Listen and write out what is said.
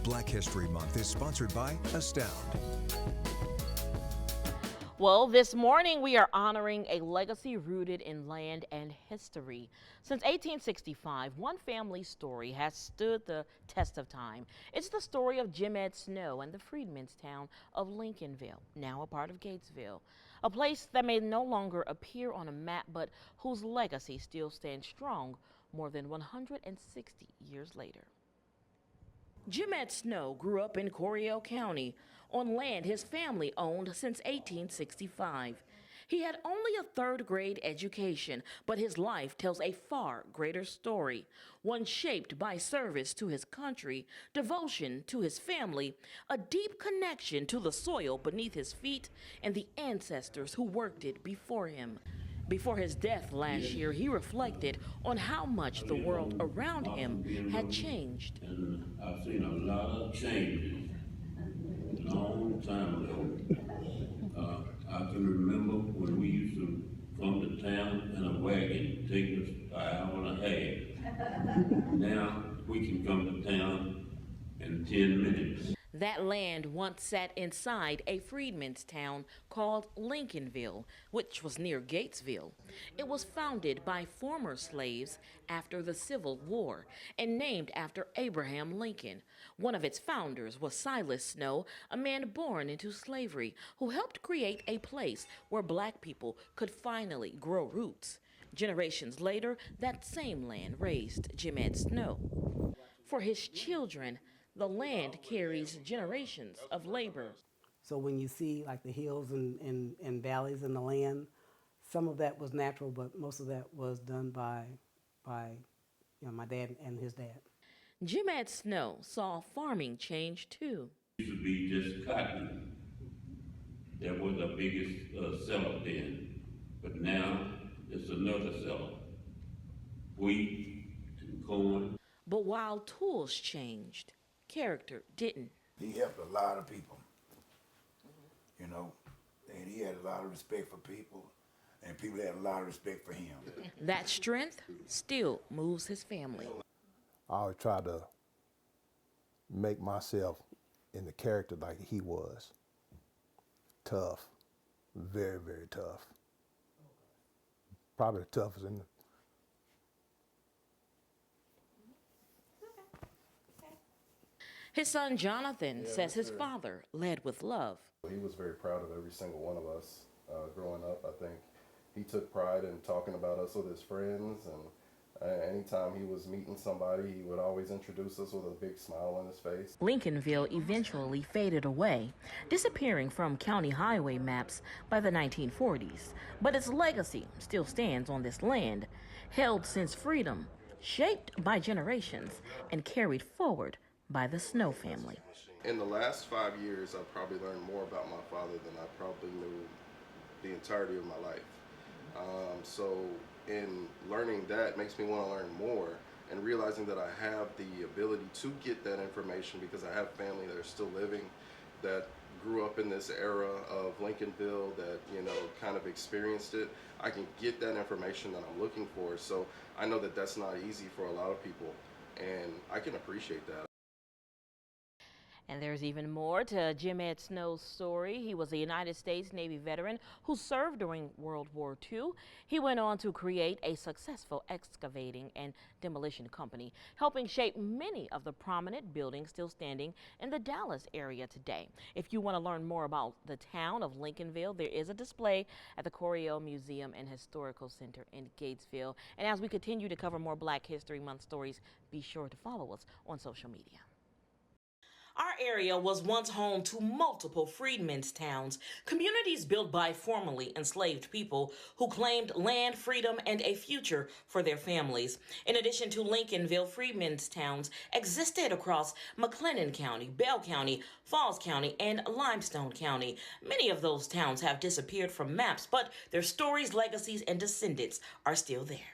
Black History Month is sponsored by Astound. Well, this morning we are honoring a legacy rooted in land and history. Since 1865, one family's story has stood the test of time. It's the story of Edd Snow and the freedmen's town of Lincolnville, now a part of Gatesville, a place that may no longer appear on a map, but whose legacy still stands strong more than 160 years later. Edd Snow grew up in Coryell County on land his family owned since 1865. He had only a third-grade education, but his life tells a far greater story, one shaped by service to his country, devotion to his family, a deep connection to the soil beneath his feet, and the ancestors who worked it before him. Before his death last year, he reflected on how much the world around him had changed. And I've seen a lot of changes a long time ago. I can remember when we used to come to town in a wagon, take us an hour and a half. Now we can come to town in 10 minutes. That land once sat inside a freedmen's town called Lincolnville, which was near Gatesville. It was founded by former slaves after the Civil War and named after Abraham Lincoln. One of its founders was Silas Snow, a man born into slavery who helped create a place where black people could finally grow roots. Generations later, that same land raised Edd Snow. For his children, the land carries generations of labor. So when you see like the hills and valleys in the land, some of that was natural, but most of that was done by my dad and his dad. Edd Snow saw farming change too. It used to be just cotton. That was the biggest seller then. But now it's another seller. Wheat and corn. But while tools changed, character didn't. He helped a lot of people, you know, and he had a lot of respect for people, and people had a lot of respect for him. That strength still moves his family. I always try to make myself in the character like he was. Tough, very, very tough. Probably the toughest in the His son Jonathan says his father led with love. He was very proud of every single one of us growing up. I think he took pride in talking about us with his friends, and anytime he was meeting somebody, he would always introduce us with a big smile on his face. Lincolnville eventually faded away, disappearing from county highway maps by the 1940s. But its legacy still stands on this land, held since freedom, shaped by generations, and carried forward by the Snow family. In the last 5 years, I've probably learned more about my father than I probably knew the entirety of my life. So in learning that makes me want to learn more, and realizing that I have the ability to get that information because I have family that are still living, that grew up in this era of Lincolnville, that, you know, kind of experienced it. I can get that information that I'm looking for. So I know that that's not easy for a lot of people, and I can appreciate that. And there's even more to Edd Snow's story. He was a United States Navy veteran who served during World War II. He went on to create a successful excavating and demolition company, helping shape many of the prominent buildings still standing in the Dallas area today. If you want to learn more about the town of Lincolnville, there is a display at the Coryell Museum and Historical Center in Gatesville. And as we continue to cover more Black History Month stories, be sure to follow us on social media. Our area was once home to multiple freedmen's towns, communities built by formerly enslaved people who claimed land, freedom, and a future for their families. In addition to Lincolnville, freedmen's towns existed across McLennan County, Bell County, Falls County, and Limestone County. Many of those towns have disappeared from maps, but their stories, legacies, and descendants are still there.